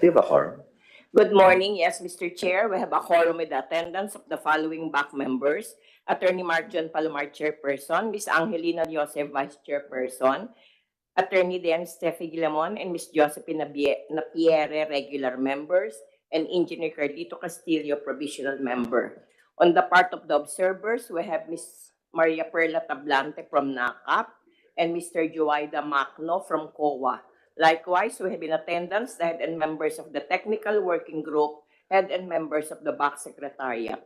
we have a quorum. Good morning. Yes, Mr. Chair, we have a quorum with the attendance of the following BAC members: Attorney Mark John Palomar, Chairperson; Ms. Angelina Joseph, Vice Chairperson; Attorney Dan Steffi Guillamon and Ms. Josephine Napierre, regular members; and Engineer Carlito Castillo, provisional member. On the part of the observers, we have Ms. Maria Perla Tablante from NACAP and Mr. Joaida Macno from COA. Likewise, we have in attendance the head and members of the Technical Working Group, head and members of the BAC Secretariat.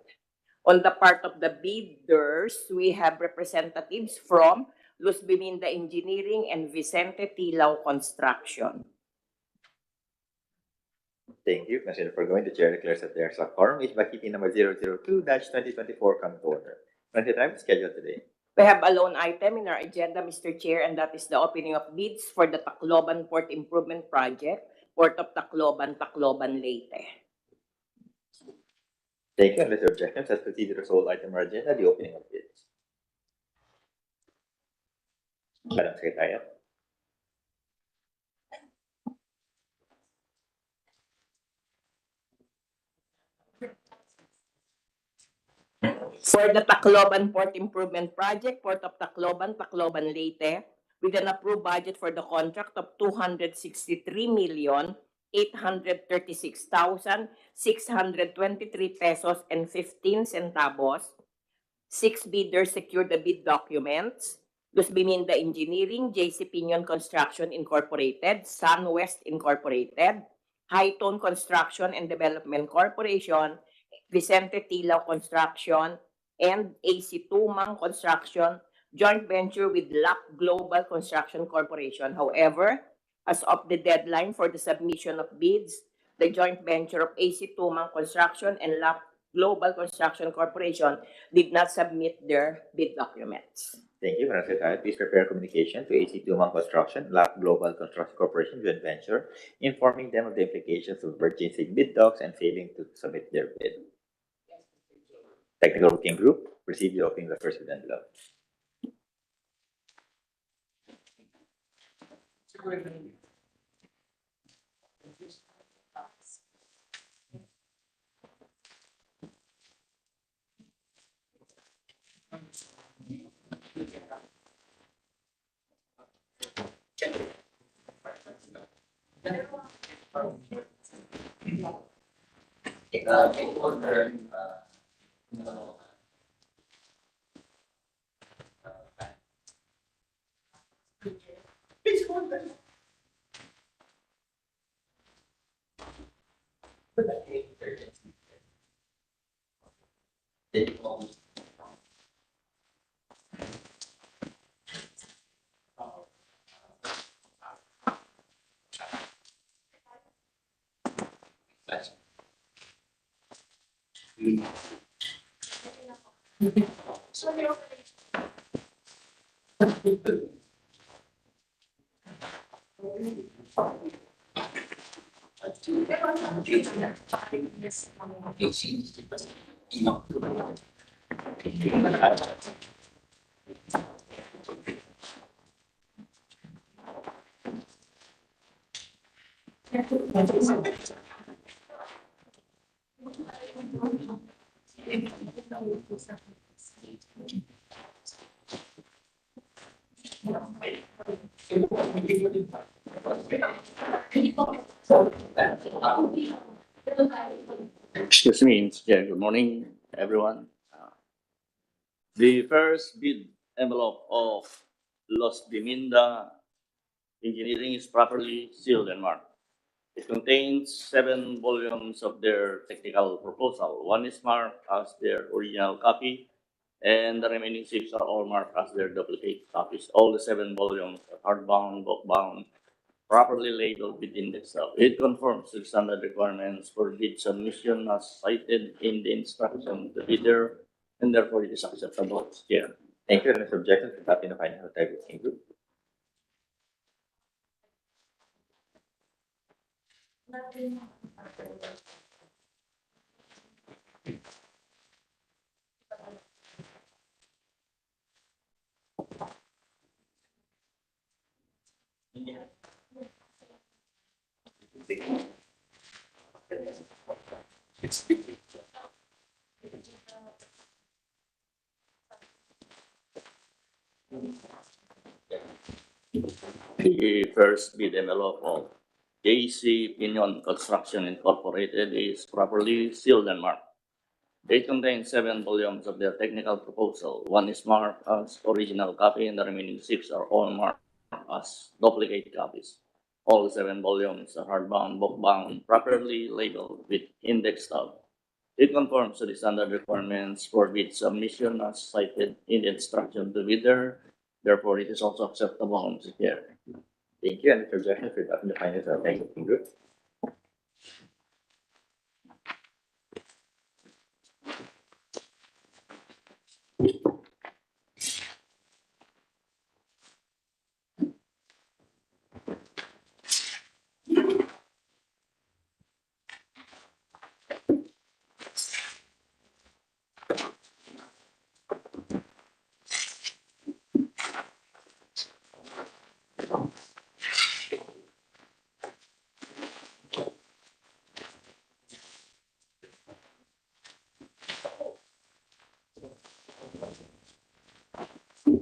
On the part of the bidders, we have representatives from Luz Biminda Engineering and Vicente Tilaw Construction. Thank you. Consider foregoing, the chair declares that there is a quorum. HO-BAC EP number 002-2024 come to order. Plenty time scheduled today. We have a lone item in our agenda, Mr. Chair, and that is the opening of bids for the Tacloban Port Improvement Project, Port of Tacloban, Tacloban, Leyte. Thank you. Unless there are objections, let's proceed to the sole item on our agenda, the opening of bids. Madam Secretary. For the Tacloban Port Improvement Project, Port of Tacloban, Tacloban, Leyte, with an approved budget for the contract of 263,836,623 pesos and 15 centavos. 6 bidders secured the bid documents: Luz Biminda Engineering, JC Pinion Construction Incorporated, SunWest Incorporated, Hightone Construction and Development Corporation, Vicente Tilaw Construction, and AC Tumang Construction, joint venture with LAP Global Construction Corporation. However, as of the deadline for the submission of bids, the joint venture of AC Tumang Construction and LAP Global Construction Corporation did not submit their bid documents. Thank you, Madam Secretary. Please prepare communication to AC Tumang Construction, LAP Global Construction Corporation joint venture, informing them of the implications of purchasing bid docs and failing to submit their bid. Technical Working Group, proceed to opening the first bid envelope. Excuse me, yeah, good morning, everyone. The first bid envelope of Los Biminda Engineering is properly sealed and marked. It contains 7 volumes of their technical proposal. One is marked as their original copy, and the remaining 6 are all marked as their duplicate copies. All the 7 volumes are hardbound, bookbound, properly labeled with index tab. It conforms to standard requirements for bid submission as cited in the instruction of the bidder, and therefore it is acceptable. Yeah. Thank you. Unless objections, we have in the final type working group. The first bid envelope of JC Pinion Construction Incorporated is properly sealed and marked. They contain 7 volumes of their technical proposal. One is marked as original copy and the remaining 6 are all marked as duplicate copies. All 7 volumes are hardbound, bookbound, properly labeled with index tab. It conforms to the standard requirements for bid submission as cited in the instruction to bidder. Therefore, it is also acceptable, Mr. Chair. Thank you. And Mr. Objection for adopting the findings of the working group.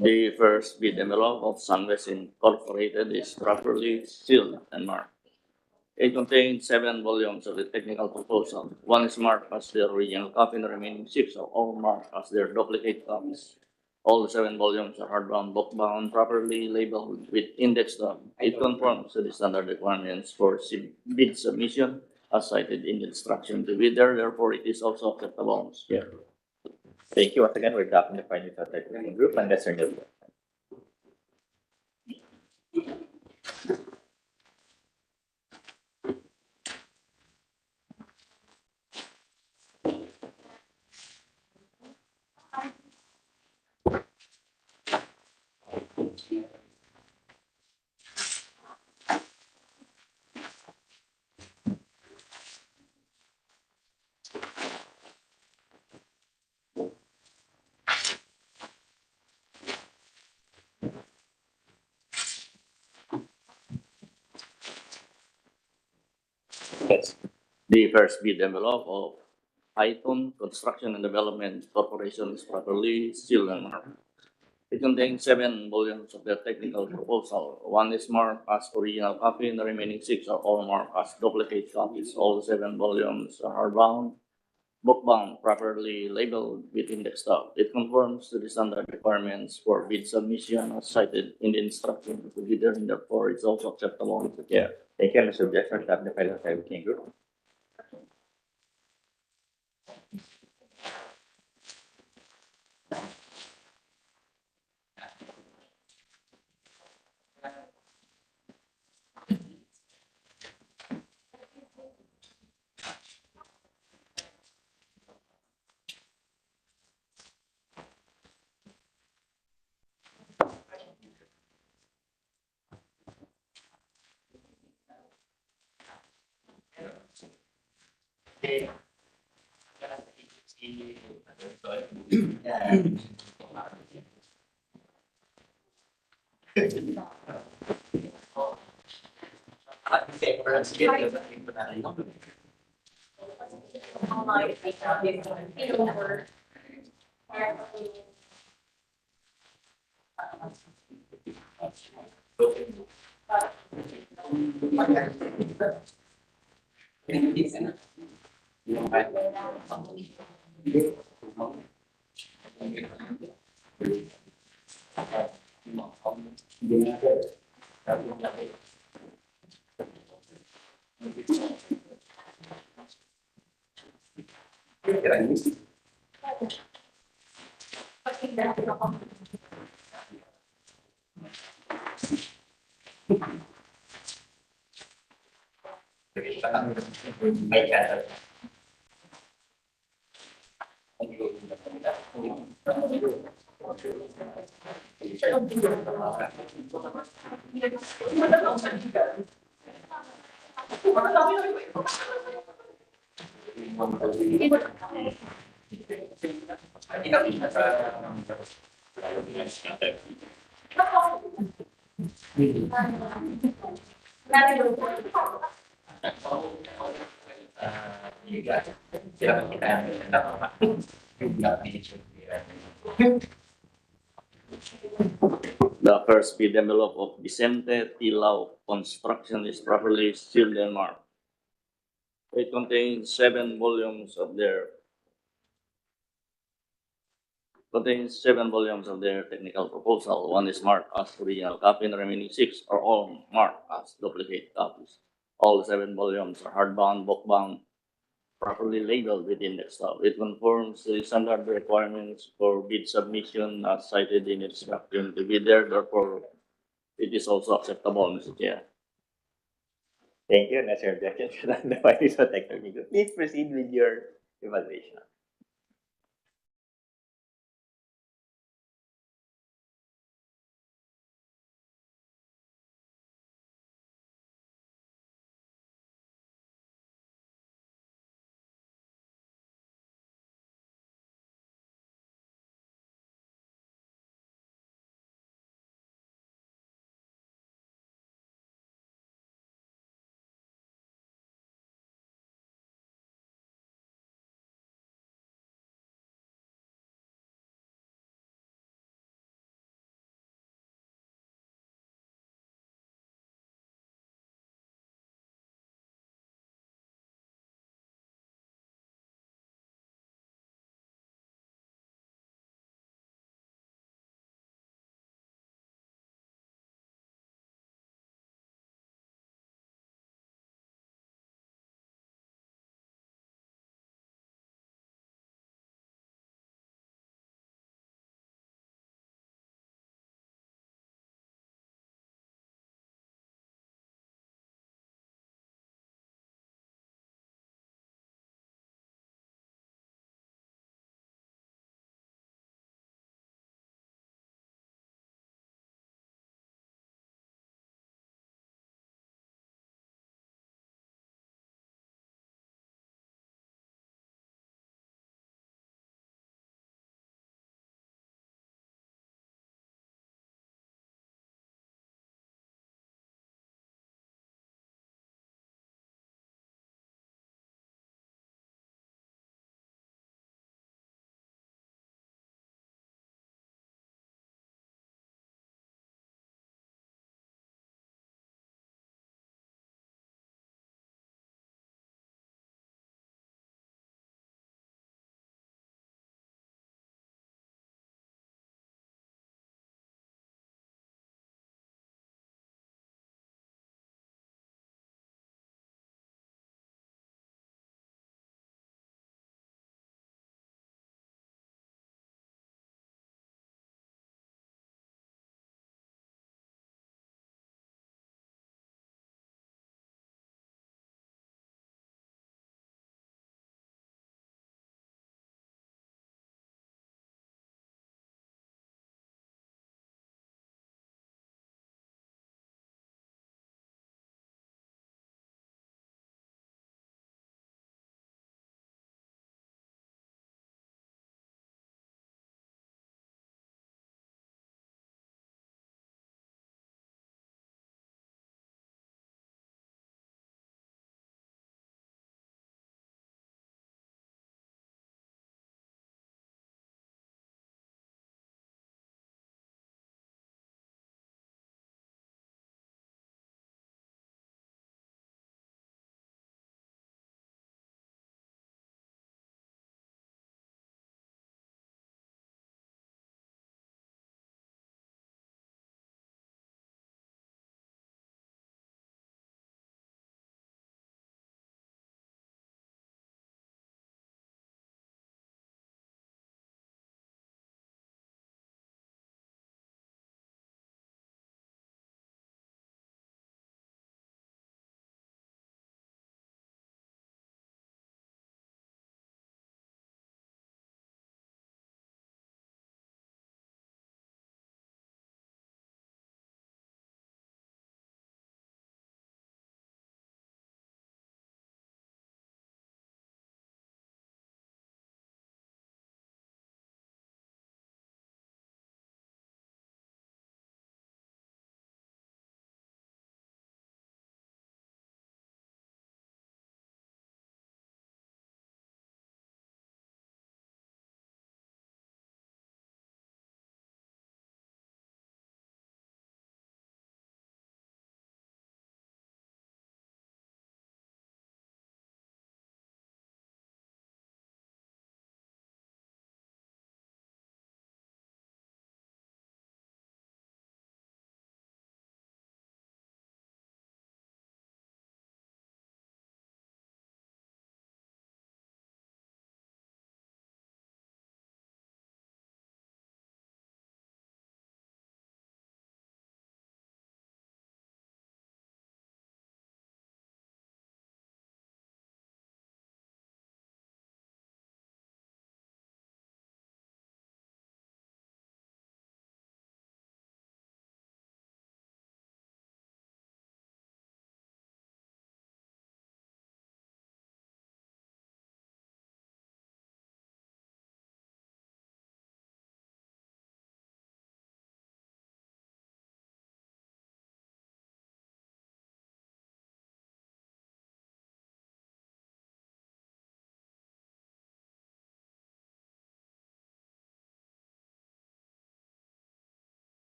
The first bid envelope of Sunwest Incorporated is properly sealed and marked. It contains 7 volumes of the technical proposal. One is marked as the original copy and the remaining 6 are all marked as their duplicate copies. All the 7 volumes are hardbound, bookbound, properly labeled with index tab. It conforms to the standard requirements for bid submission as cited in the instruction to bidder. Therefore, it is also acceptable, Mr. Chair. Thank you. Once again, we're adopting the findings of the working group unless there are no Yes. The first bid envelope of Python Construction and Development Corporation is properly sealed and marked. It contains 7 volumes of their technical proposal. One is marked as original copy and the remaining 6 are all marked as duplicate copies. All 7 volumes are hardbound, bookbound, properly labeled with index tab. It conforms to the standard requirements for bid submission as cited in the instruction to the bidder, and therefore it's also acceptable, Mr. Chair. Thank you. Mr. Objection for adopting the findings of the working group. The first bid envelope of Vicente T. Lau Construction is properly sealed and marked. It contains 7 volumes of their technical proposal. One is marked as original copy and the remaining 6 are all marked as duplicate copies. All 7 volumes are hardbound, bookbound, properly labeled with index tab. It conforms to the standard requirements for bid submission as cited in its document to bidder. Therefore, it is also acceptable, Mr. Chair. Thank you. Unless your objection should not the findings of technical. Please proceed with your evaluation.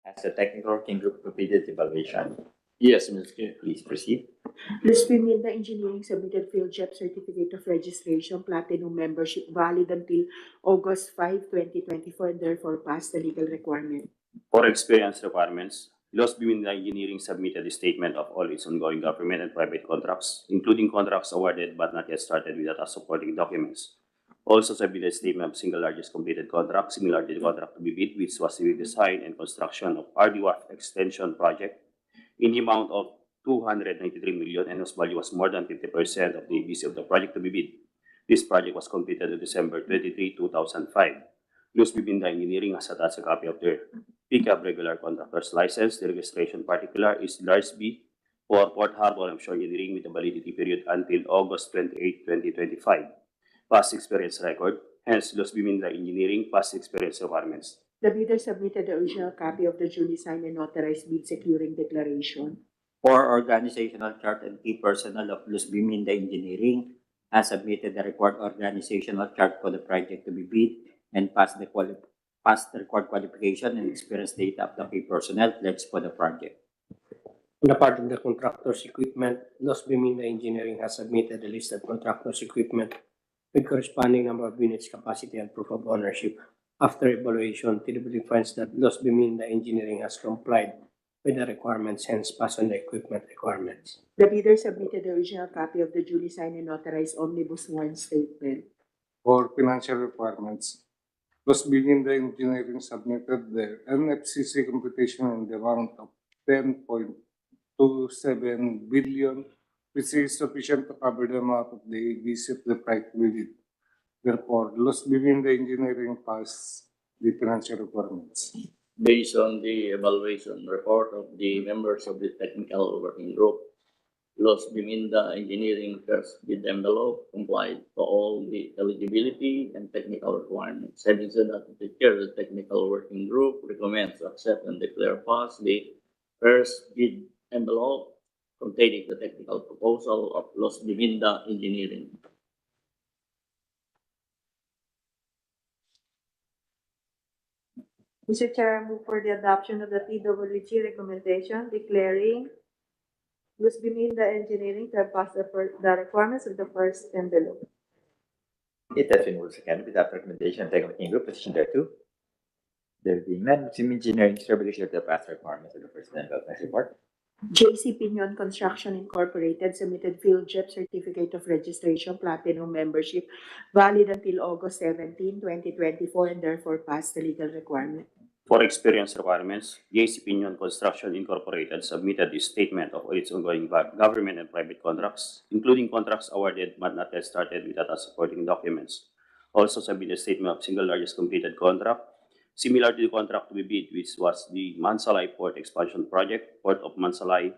As the technical working group completed evaluation, Yes, Mr. Chair. please proceed. Luz Pimenda Engineering submitted field job certificate of registration platinum membership valid until August 5, 2024, and therefore passed the legal requirement. For experience requirements, Los Biminda Engineering submitted a statement of all its ongoing government and private contracts, including contracts awarded but not yet started with data supporting documents. Also submitted a statement of single largest completed contract, similar to the contract to be bid, which was the design and construction of RDWAF extension project in the amount of 293 million, and whose value was more than 50% of the ABC of the project to be bid. This project was completed on December 23, 2005. Luz Bibinda Engineering has attached a copy of their pickup regular contractor's license. The registration particular is large B for Port Harbor Offshore Engineering with a validity period until August 28, 2025. Past experience record, hence Luz Bibinda Engineering past experience requirements. The bidder submitted the original copy of the duly signed and notarized bid securing declaration. For organizational chart and key personnel of Luz Biminda Engineering has submitted the required organizational chart for the project to be bid and passed the required qualification and experience data of the key personnel pledged for the project. On the part of the contractor's equipment, Los Biminda Engineering has submitted a list of contractor's equipment with corresponding number of units, capacity, and proof of ownership. After evaluation, TWD finds that Los Biminda Engineering has complied with the requirements, hence passed on the equipment requirements. The bidder submitted the original copy of the duly signed and notarized omnibus warrant statement. For financial requirements, Los Biminda Engineering submitted their NFCC computation in the amount of 10.27 billion, which is sufficient to cover the amount of the ABC of the project with it. Therefore, Los Biminda Engineering passed the financial requirements. Based on the evaluation report of the members of the technical working group, Los Biminda Engineering first bid envelope complied to all the eligibility and technical requirements. Having said that, the chair of the technical working group recommends to accept and declare pass the first bid envelope containing the technical proposal of Los Biminda Engineering. Mr. Chair, I move for the adoption of the TWG recommendation declaring Luz Biminda Engineering to have passed the requirements of the first envelope. It has been moved second without recommendation of technical working group position thereto. There being none, Sim Engineering distributed the past requirements of the first envelope. Next report. JC Pinion Construction Incorporated submitted field job certificate of registration platinum membership valid until August 17, 2024, and therefore passed the legal requirement. For experience requirements, JC Pinion Construction Incorporated submitted a statement of its ongoing government and private contracts, including contracts awarded but not yet started with data supporting documents. Also submitted a statement of single largest completed contract, similar to the contract to be bid, which was the Mansalay Port Expansion Project, Port of Mansalay,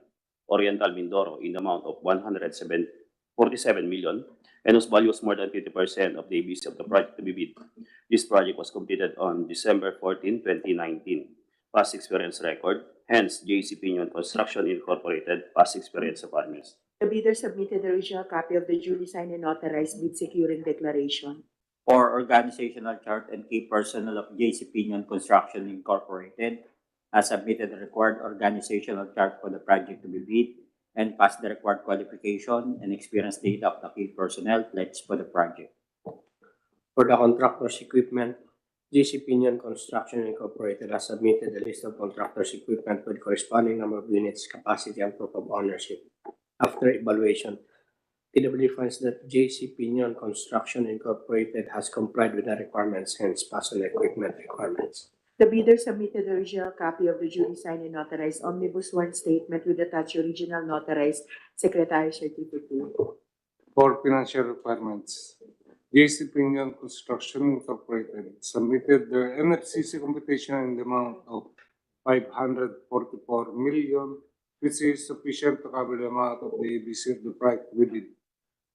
Oriental Mindoro, in the amount of 147 million, and whose value was more than 50% of the ABC of the project to be bid. This project was completed on December 14, 2019. Past experience record, hence JC Pinion Construction Incorporated past experience requirements. The bidder submitted the original copy of the duly signed and notarized bid securing declaration. For organizational chart and key personnel of JC Pinion Construction Incorporated has submitted the required organizational chart for the project to be bid and passed the required qualification and experience data of the key personnel pledged for the project. For the contractor's equipment, JC Pinion Construction Incorporated has submitted a list of contractor's equipment with corresponding number of units, capacity, and proof of ownership. After evaluation, TW finds that JC Pinion Construction Incorporated has complied with the requirements, hence passed on the equipment requirements. The bidder submitted the original copy of the duly signed and notarized omnibus warrant statement with attached original notarized secretary certificate. For financial requirements, JC Pinion Construction Incorporated submitted their NFCC computation in the amount of 544 million, which is sufficient to cover the amount of the ABC of the project with it.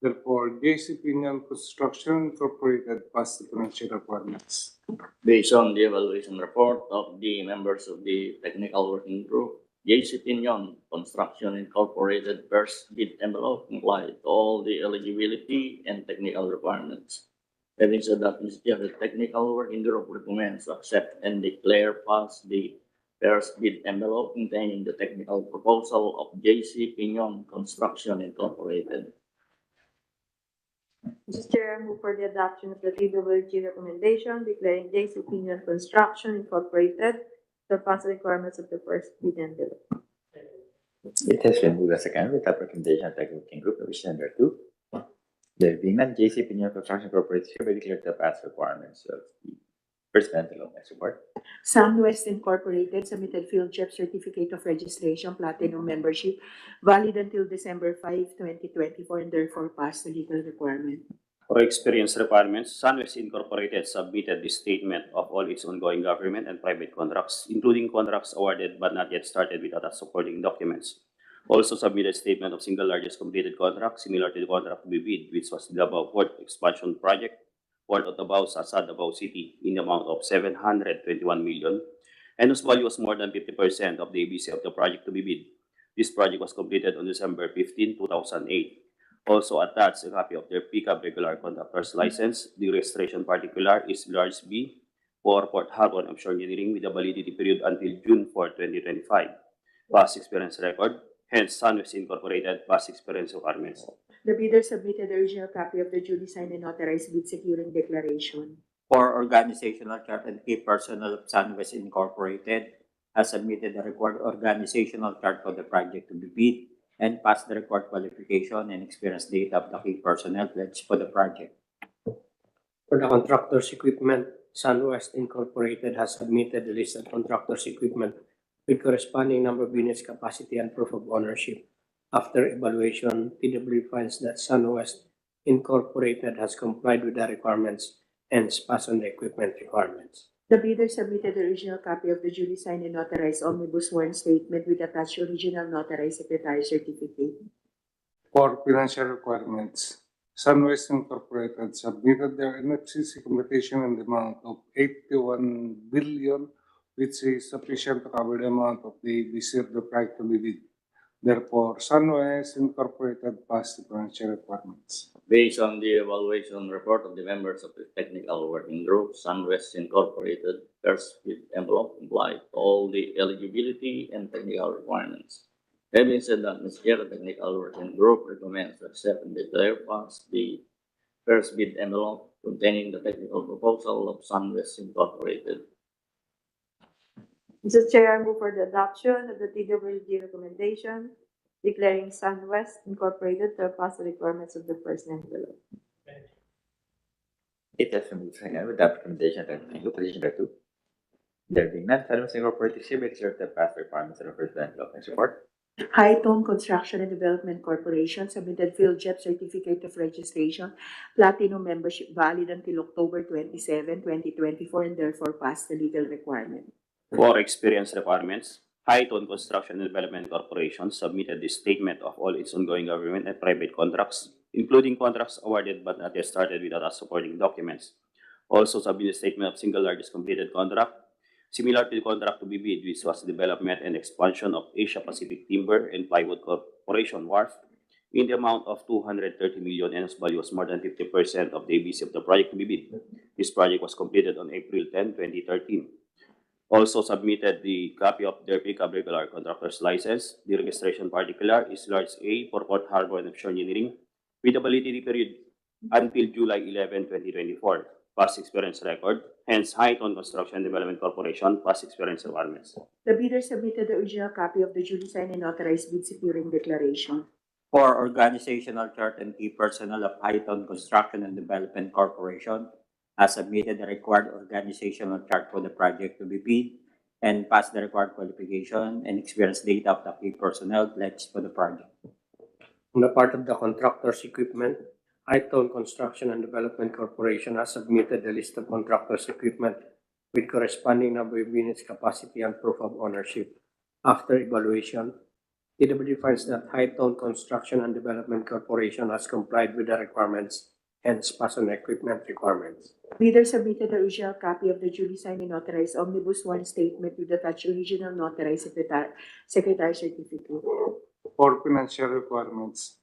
Therefore, JC Pinion Construction Incorporated passed the financial requirements. Based on the evaluation report of the members of the technical working group, JC Pinion Construction Incorporated first bid envelope complied to all the eligibility and technical requirements. Having said that, Mr. Chair, the technical working group recommends to accept and declare pass the first bid envelope containing the technical proposal of JC Pinon Construction Incorporated. Mr. Chair, I move for the adoption of the TWG recommendation declaring JC Pinon Construction Incorporated surpass the requirements of the first bid envelope. It has been moved and seconded with that recommendation of the working group, which is number 2. There being none, JC Pinon Construction Corporation is hereby declared to pass requirements of the first envelope. Next report. Sunwest Incorporated submitted field trip certificate of registration platinum membership valid until December 5, 2024 and therefore passed the legal requirement. For experience requirements, Sunwest Incorporated submitted the statement of all its ongoing government and private contracts, including contracts awarded but not yet started with other supporting documents. Also submitted statement of single largest completed contract similar to the contract to be bid, which was the Davao Port Expansion Project, Port of Davao, Sasa, Davao City, in the amount of 721 million, and whose value was more than 50% of the ABC of the project to be bid. This project was completed on December 15, 2008. Also attached a copy of their pickup regular contractor's license. The registration particular is large B for Port Harbor and Offshore Engineering with a validity period until June 4, 2025. Past experience record, hence Sunwest Incorporated past experience requirements. The bidder submitted the original copy of the duly signed and authorized bid securing declaration. For organizational chart and key personnel of Sunwest Incorporated has submitted the required organizational chart for the project to be bid and passed the required qualification and experience data of the key personnel pledged for the project. For the contractor's equipment, Sunwest Incorporated has submitted the list of contractor's equipment with corresponding number of units, capacity, and proof of ownership. After evaluation, TW finds that Sunwest Incorporated has complied with the requirements and passed on the equipment requirements. The bidder submitted the original copy of the duly signed and authorized omnibus warrant statement with attached original notarized secretary certificate. For financial requirements, Sunwest Incorporated submitted their NFCC computation in the amount of 81 billion, which is sufficient to cover the amount of the ABC of the project to be bid. Therefore, Sunwest Incorporated passed the financial requirements. Based on the evaluation report of the members of the technical working group, Sunwest Incorporated first bid envelope complied all the eligibility and technical requirements. Having said that, Ms. Chair, the technical working group recommends to accept and declare pass the first bid envelope containing the technical proposal of Sunwest Incorporated. Mr. Chair, I move for the adoption of the TWG recommendation declaring Sunwest Incorporated surpass the requirements of the first envelope. It has been moved and seconded with that recommendation of the working group, position number 2. There being none, Sunwest Incorporated is hereby declared to pass the requirements of the first envelope. Next report. High Tone Construction and Development Corporation submitted field JEP certificate of registration platinum membership valid until October 27, 2024 and therefore passed the legal requirement. For experience requirements, High-Tone Construction and Development Corporation submitted the statement of all its ongoing government and private contracts, including contracts awarded but not yet started with other supporting documents. Also submitted a statement of single largest completed contract, similar to the contract to be bid, which was development and expansion of Asia Pacific Timber and Plywood Corporation Wharf, in the amount of 230 million and its value was more than 50% of the ABC of the project to be bid. This project was completed on April 10, 2013. Also submitted the copy of their pickup regular contractor's license. The registration particular is large A for Port Harbor and Offshore Engineering with a validity period until July 11, 2024. Past experience record, hence High-Tone Construction Development Corporation past experience requirements. The bidder submitted the original copy of the duly signed and authorized bid securing declaration. For organizational chart and key personnel of High-Tone Construction and Development Corporation has submitted the required organizational chart for the project to be bid and passed the required qualification and experience data of the key personnel pledged for the project. On the part of the contractor's equipment, High-Tone Construction and Development Corporation has submitted the list of contractor's equipment with corresponding number of units, capacity, and proof of ownership. After evaluation, TW finds that High-Tone Construction and Development Corporation has complied with the requirements, hence passed on equipment requirements. Bidder submitted the original copy of the duly signed and authorized omnibus warrant statement with attached original notarized secretary certificate. For financial requirements,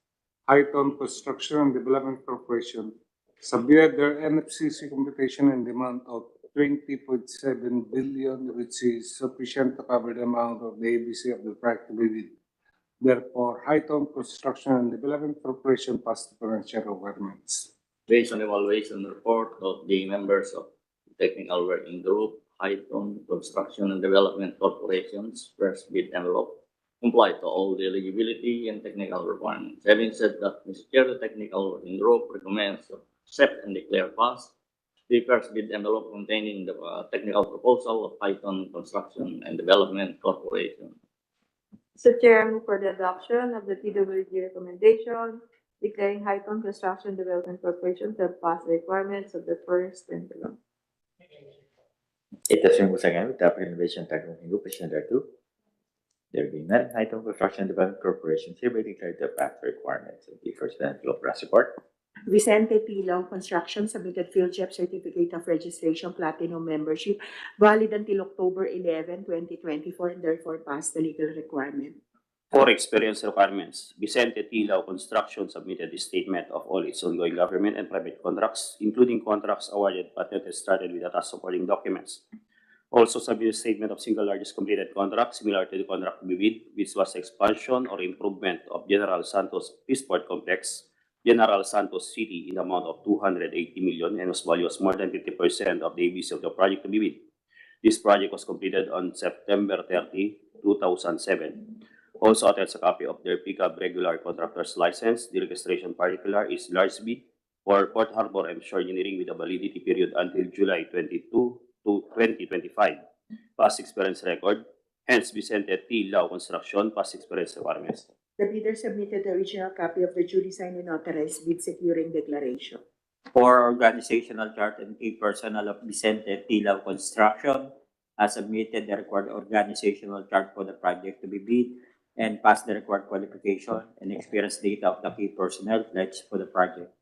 High-Tone Construction and Development Corporation submitted their NFCC computation in the amount of 20.7 billion, which is sufficient to cover the amount of the ABC of the project to be bid. Therefore, High-Tone Construction and Development Corporation passed the financial requirements. Based on evaluation report of the members of technical working group, High-Tone Construction and Development Corporation's first bid envelope complied to all the eligibility and technical requirements. Having said that, Mr. Chair, the technical working group recommends to accept and declare pass the first bid envelope containing the technical proposal of High-Tone Construction and Development Corporation. Mr. Chair, I move for the adoption of the PWG recommendation declaring High-Tone Construction Development Corporation to have passed the requirements of the first envelope. It has been moved second with the recommendation of working group, President thereto. There being none, High-Tone Construction and Development Corporation hereby declared to pass the requirements of the first envelope for support. Vicente Tilaw Construction submitted Field JEP Certificate of Registration Platinum Membership valid until October 11, 2024, and therefore passed the legal requirement. For experience requirements, Vicente Tilaw Construction submitted a statement of all its ongoing government and private contracts, including contracts awarded but not started with attached supporting documents. Also submitted a statement of single largest completed contract similar to the contract to be bid, which was expansion or improvement of General Santos Peaceport Complex, General Santos City in the amount of 280 million and whose value was more than 50% of the ABC of the project to be bid. This project was completed on September 30, 2007. Also attached a copy of their pickup regular contractor's license. The registration particular is Large B for Port Harbor and Shore Engineering with a validity period until July 22 to 2025. Past experience record. Hence, Vicente Tilaw Construction past experience requirements. The bidder submitted the original copy of the duly signed and authorized bid securing declaration. For organizational chart and key personnel of Vicente Tilaw Construction, has submitted the required organizational chart for the project to be bid and passed the required qualification and experience data of the key personnel pledged for the project.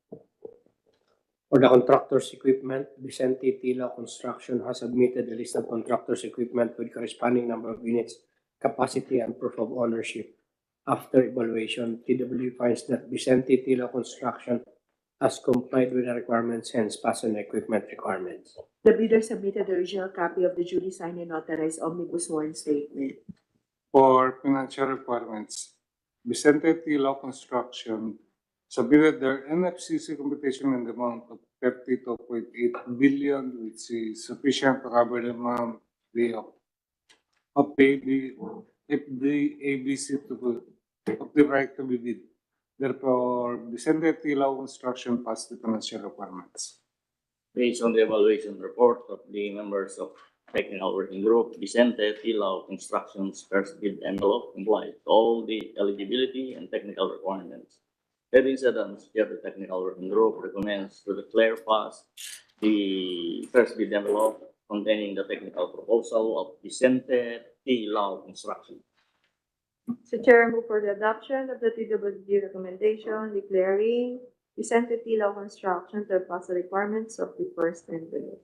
For the contractor's equipment, Vicente Tilaw Construction has submitted a list of contractor's equipment with corresponding number of units, capacity, and proof of ownership. After evaluation, TW finds that Vicente Tilaw Construction has complied with the requirements, hence passed on the equipment requirements. The bidder submitted the original copy of the duly signed and authorized omnibus warrant statement. For financial requirements, Vicente Tilaw Construction submitted their NFCC computation in the amount of 32.8 billion, which is sufficient to cover the amount of the ABC of the right to be bid. Therefore, Vicente Tilaw Construction passed the financial requirements. Based on the evaluation report of the members of technical working group, Vicente Tilaw Construction's first bid envelope complied to all the eligibility and technical requirements. Having said that, Mr. Chair, the technical working group recommends to declare pass the first bid envelope containing the technical proposal of Vicente Tilaw Construction. Mr. Chair, I move for the adoption of the TWG recommendation declaring Vicente Tilaw Construction to have passed the requirements of the first envelope.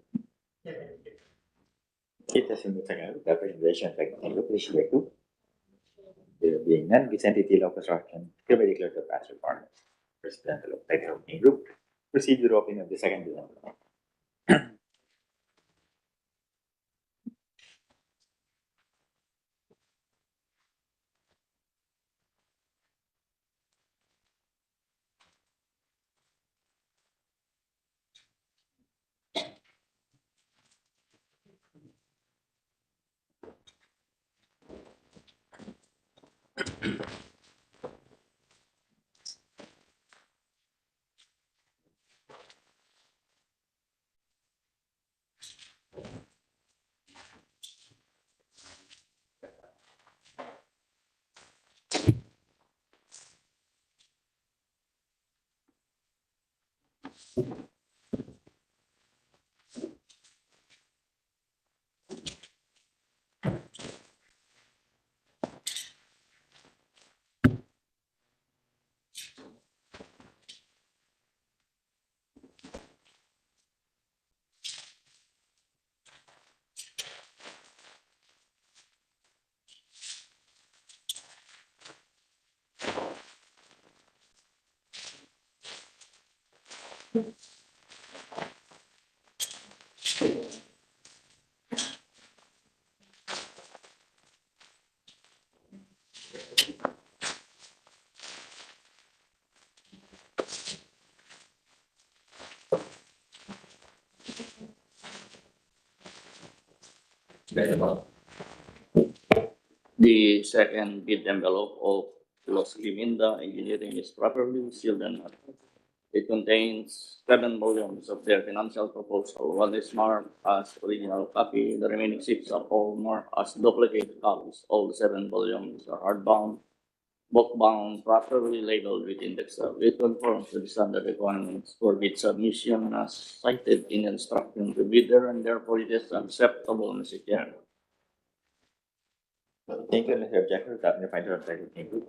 It has been moved second with the recommendation of working group, President thereto. There being none, Vicente Tilaw Construction hereby declared to pass requirements. President of technical working group, proceed with the opening of the second bid envelope. The second bid envelope of Los Liminda Engineering is properly sealed and marked. It contains 7 volumes of their financial proposal. One is marked as original copy. The remaining 6 are all marked as duplicate copies. All 7 volumes are hardbound, bookbound, properly labeled with index tab. It conforms to the standard requirements for bid submission as cited in instruction to bidder, and therefore it is acceptable, Mr. Chair. Thank you, Mr. Objector. Without the final objective, thank you.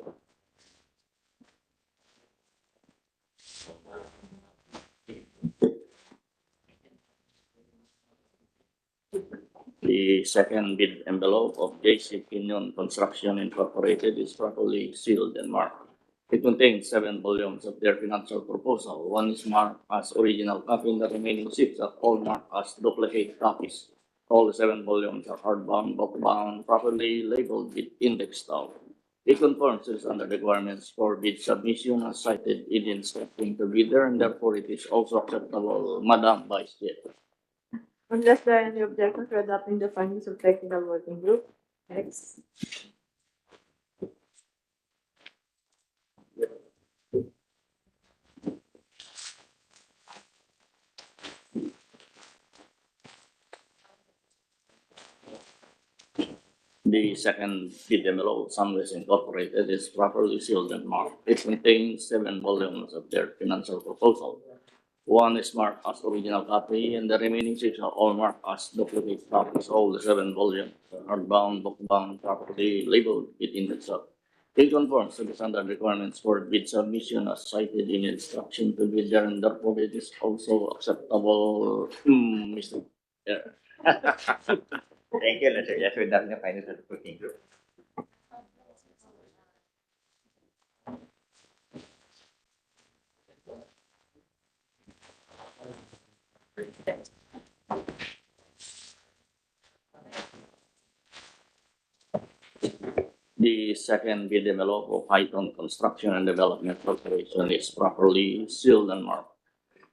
The second bid envelope of JC Pinion Construction Incorporated is properly sealed and marked. It contains 7 volumes of their financial proposal. One is marked as original copy, and the remaining 6 are all marked as duplicate copies. All 7 volumes are hardbound, bookbound, properly labeled with index tab. It conforms to the standard requirements for bid submission as cited in the instruction to bidder, and therefore it is also acceptable, Madam Vice Chair. Unless there are any objections to adopting the findings of technical working group. Next. The second bid envelope of Sunwest Incorporated is properly sealed and marked. It contains 7 volumes of their financial proposal. One is marked as original copy, and the remaining 6 are all marked as duplicate copies. All the 7 volumes are hardbound, bookbound, properly labeled with index tab. It conforms to the standard requirements for bid submission as cited in instruction to bidder, and therefore it is also acceptable, Mr. Chair. Thank you, Mr. Yes, without the final objective, thank you. The second bid envelope of Python Construction and Development Corporation is properly sealed and marked.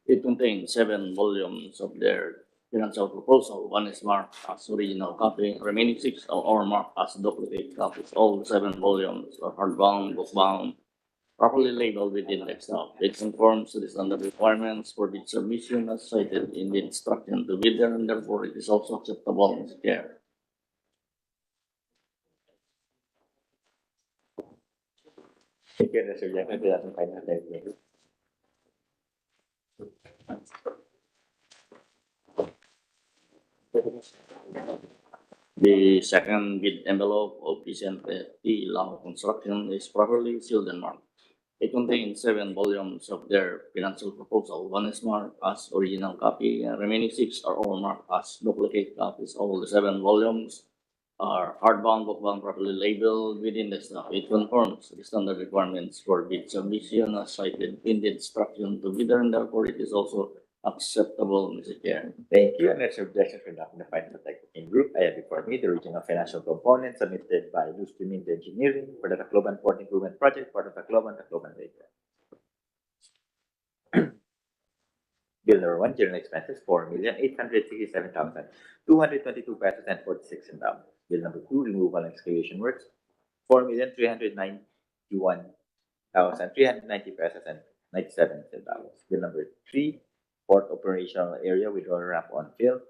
It contains 7 volumes of their financial proposal. One is marked as original copy. Remaining 6 are all marked as duplicate copies. All 7 volumes are hardbound, bookbound, properly labeled with index tab. It conforms to the standard requirements for bid submission as cited in the instruction to bidder, and therefore it is also acceptable, Mr. Chair. Thank you, Mr. Yes, without the final objective, thank you. The second bid envelope of Vicente T. Lau Construction is properly sealed and marked. It contains 7 volumes of their financial proposal. One is marked as original copy, and remaining 6 are all marked as duplicate copies. All the 7 volumes are hardbound, bookbound, properly labeled within the staff. It conforms to the standard requirements for bid submission as cited in the instruction to bidder, and therefore it is also acceptable, Mr. Chair. Thank you. And next objection for adopting the final objective working group. I have before me the original financial component submitted by Luz Piminda Engineering for the Tacloban Port Improvement Project, part of Tacloban Lake. Bill number 1, general expenses, 4,867,222 pesos and 46 centavos. Bill number 2, removal and excavation works, 4,391,390 pesos and 97 centavos. Bill number 3, port operational area withdrawal ramp on fill,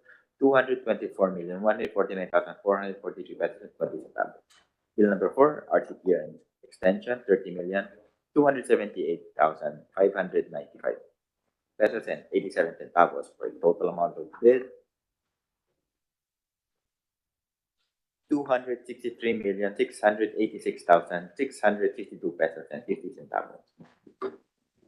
224,149,443 pesos and 20 centavos. Bill number 4, RTPR extension, 30,278,595 pesos and 87 centavos for a total amount of bill 263,686,652 pesos and 50 centavos.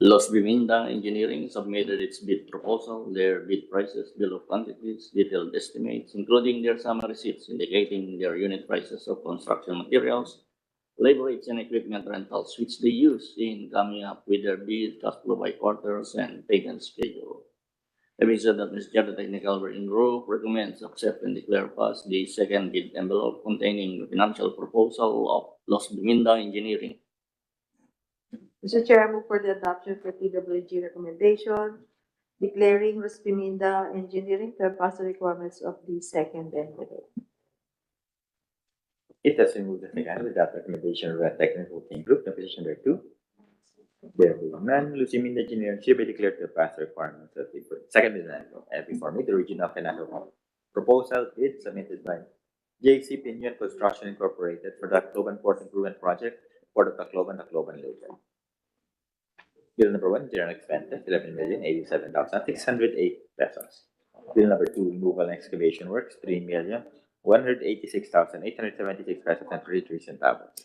Los Biminda Engineering submitted its bid proposal, their bid prices, bill of quantities, detailed estimates, including their summary receipts indicating their unit prices of construction materials, labor rates, and equipment rentals, which they use in coming up with their bid, cash flow by quarters, and payment schedule. Having said that, Mr. Chair, the technical working group recommends accept and declare pass the second bid envelope containing the financial proposal of Los Biminda Engineering. Mr. Chair, I move for the adoption for TWG recommendation declaring Los Piminda Engineering to have passed the requirements of the second envelope. It has been moved and seconded with that recommendation of the technical working group, the petition thereto. There being none, Lucimin Engineering hereby declared to pass the requirements of the second and before me, the original financial proposal bid submitted by JC Pinion Construction Incorporated for the Tacloban Port Improvement Project, Port of Tacloban Leyte. Bill number 1, general expenses, 11,087,608 pesos. Bill number 2, removal and excavation works, 3,186,876 pesos and 33 centavos.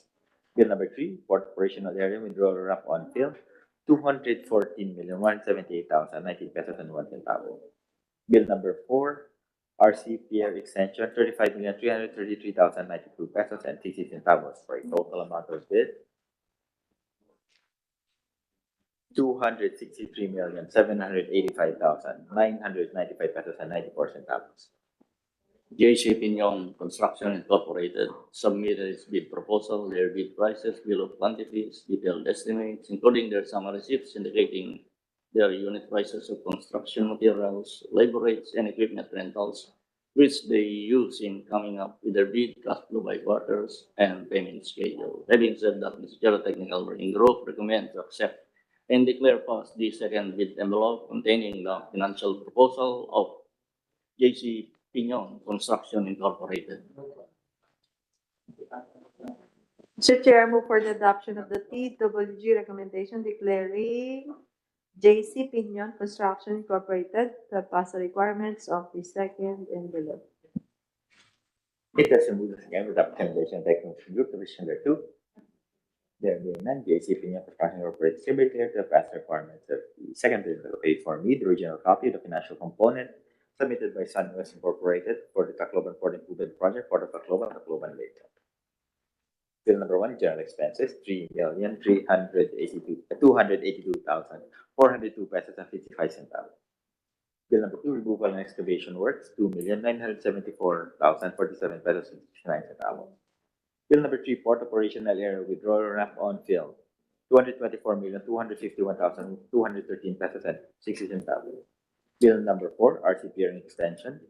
Bill number 3, port operational area withdrawal ramp on fill, 214,178,019 pesos and 1 centavo. Bill number 4, RC Pier extension, 35,333,092 pesos and 60 centavos for a total amount of bid 263,785,995 pesos and 94 centavos. JC Pinion Construction Incorporated submitted its bid proposal, their bid prices, bill of quantities, detailed estimates, including their summary sheets indicating their unit prices of construction materials, labor rates, and equipment rentals, which they use in coming up with their bid, cash flow by quarters, and payment schedule. Having said that, the Geotechnical Working Group recommends to accept and declare passed the second bid envelope containing the financial proposal of JC Pinion Construction Incorporated. Mr. Chair, I move for the adoption of the TWG recommendation declaring JC Pinion Construction Incorporated to pass the requirements of the second envelope. It has been moved again with the recommendation of the technical working group, division thereto. There being none, JC Pinion Construction Incorporated hereby declared to pass the requirements of the second envelope. Paid for me, the original copy of the financial component submitted by SunWest Incorporated for the Tacloban Port Improvement Project, Port of Tacloban Leyte. Bill number 1, general expenses, 3,282,402 pesos and 55 centavos. Bill number 2, removal and excavation works, 2,974,047 pesos and 69 centavos. Bill number 3, port operational area withdrawal ramp on fill, 224,251,213 pesos and 60 centavos. Bill number 4, RC Piering extension,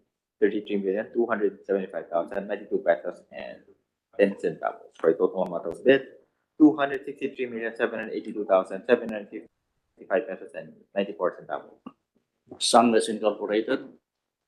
33,275,092 pesos and 10 centavos for a total amount of bid 263,782,755 pesos and 94 centavos. SunWest Incorporated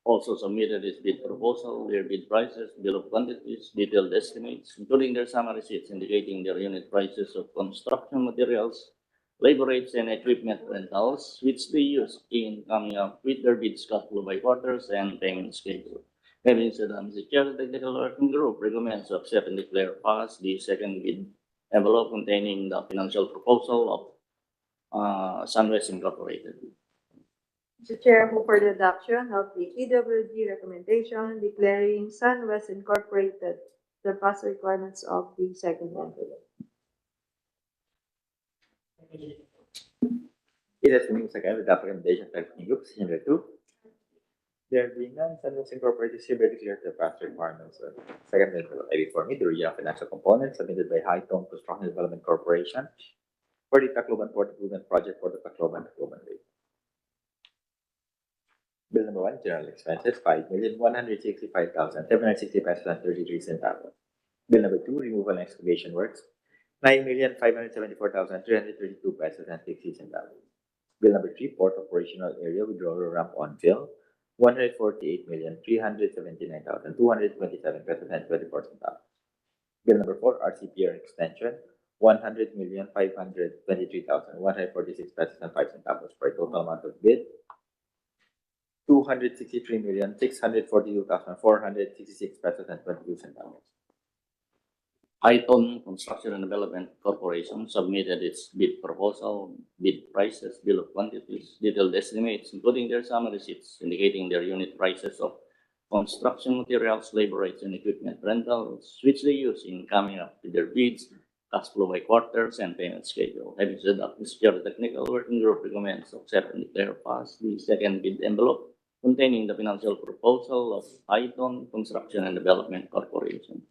also submitted its bid proposal, their bid prices, bill of quantities, detailed estimates, including their summary sheets indicating their unit prices of construction materials, labor rates, and equipment rentals, which they use in coming up with their bids, cash flow by quarters, and payment schedule. Having said that, Mr. Chair, the Technical Working Group recommends to accept and declare passed the second bid envelope containing the financial proposal of SunWest Incorporated. Mr. Chair, I move for the adoption of the TWG recommendation declaring SunWest Incorporated to pass the requirements of the second envelope. It has been moved again with the recommendation of the working group, decision thereto. There being none, SunWest Incorporated hereby declared to pass the requirements of second envelope. Before me, the original financial component submitted by High-Tone Construction Development Corporation for the Tacloban Port Improvement Project for the Tacloban Leyte. Bill number 1, general expenses, 5,165,760 pesos and 33 centavos. Bill number 2, removal and excavation works, 9,574,332 pesos and 60 centavos. Bill number 3, port operational area withdrawal ramp on fill, 148,379,227 pesos and 24 centavos. Bill number 4, RCPR extension, 100,523,146 pesos and 5 centavos for a total amount of bid 263,642,466 pesos and 22 centavos. High-Tone Construction and Development Corporation submitted its bid proposal, bid prices, bill of quantities, detailed estimates, including their summary sheets indicating their unit prices of construction materials, labor rates, and equipment rentals, which they use in coming up with their bids, cash flow by quarters, and payment schedule. Having said that, Mr. Technical Working Group recommends to accept and declare passed the second bid envelope containing the financial proposal of High-Tone Construction and Development Corporation.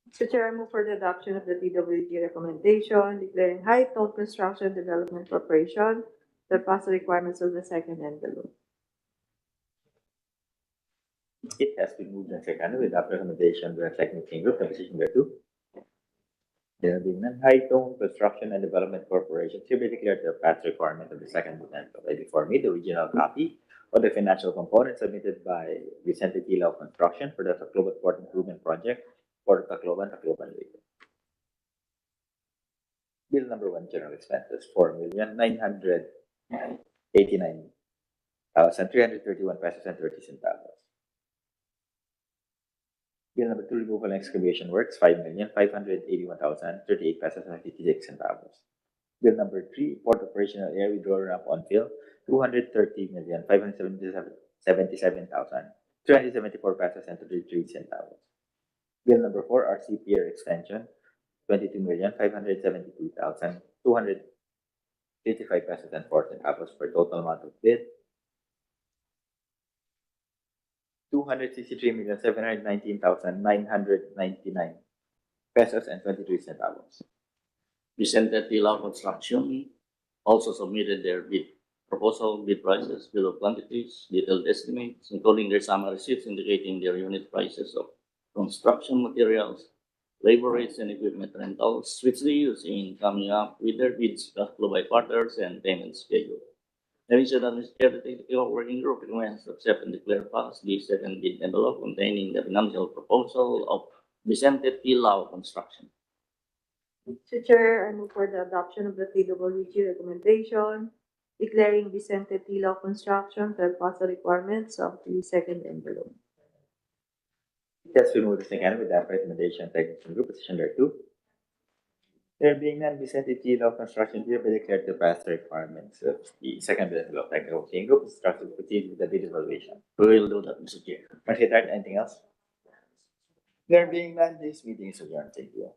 Mr. Chair, I move for the adoption of the TWG recommendation declaring High-Tone Construction Development Corporation to pass the requirements of the second envelope. It has been moved and seconded with that recommendation by the BAC Meeting Group, the position thereto. There being none, High-Tone Construction and Development Corporation hereby declared the past requirement of the second movement. Okay, before me, the original copy of the financial component submitted by Vicente Tilao Construction for the Tacloban Port Improvement Project for Tacloban Lake. Bill number 1, general expenses, 4,989,331 pesos and 30 centavos. Bill number 2, removal and excavation works, 5,581,038 pesos and 56 centavos. Bill number 3, port operational air withdrawal ramp on fill, 230,577,374 pesos and 33 centavos. Bill number 4, RCPR extension, 22,572,255 pesos and 4 centavos for total amount of bid, 263,719,999 pesos and 23 centavos. Vicente Tilao Construction also submitted their bid proposal, bid prices, bill of quantities, detailed estimates, including their summary receipts indicating their unit prices of construction materials, labor rates, and equipment rentals, which they use in coming up with their bids, cash flow by quarters, and payment schedule. Having said that, Mr. Chair, the technical working group recommends to accept and declare passed the second bid envelope containing the financial proposal of Vicente Tilao Construction. Mr. Chair, I move for the adoption of the TWG recommendation declaring Vicente Tilao Construction to pass the requirements of the second envelope. It has been moved and seconded with that recommendation by the group, position thereto. There being none, Vicente Tilao Construction hereby declared to pass the requirements of the second bid envelope. Like the working group, instructed to proceed with the bid evaluation. We will do that, Mr. Chair. Secretary, anything else? There being none, this meeting is adjourned. Thank you.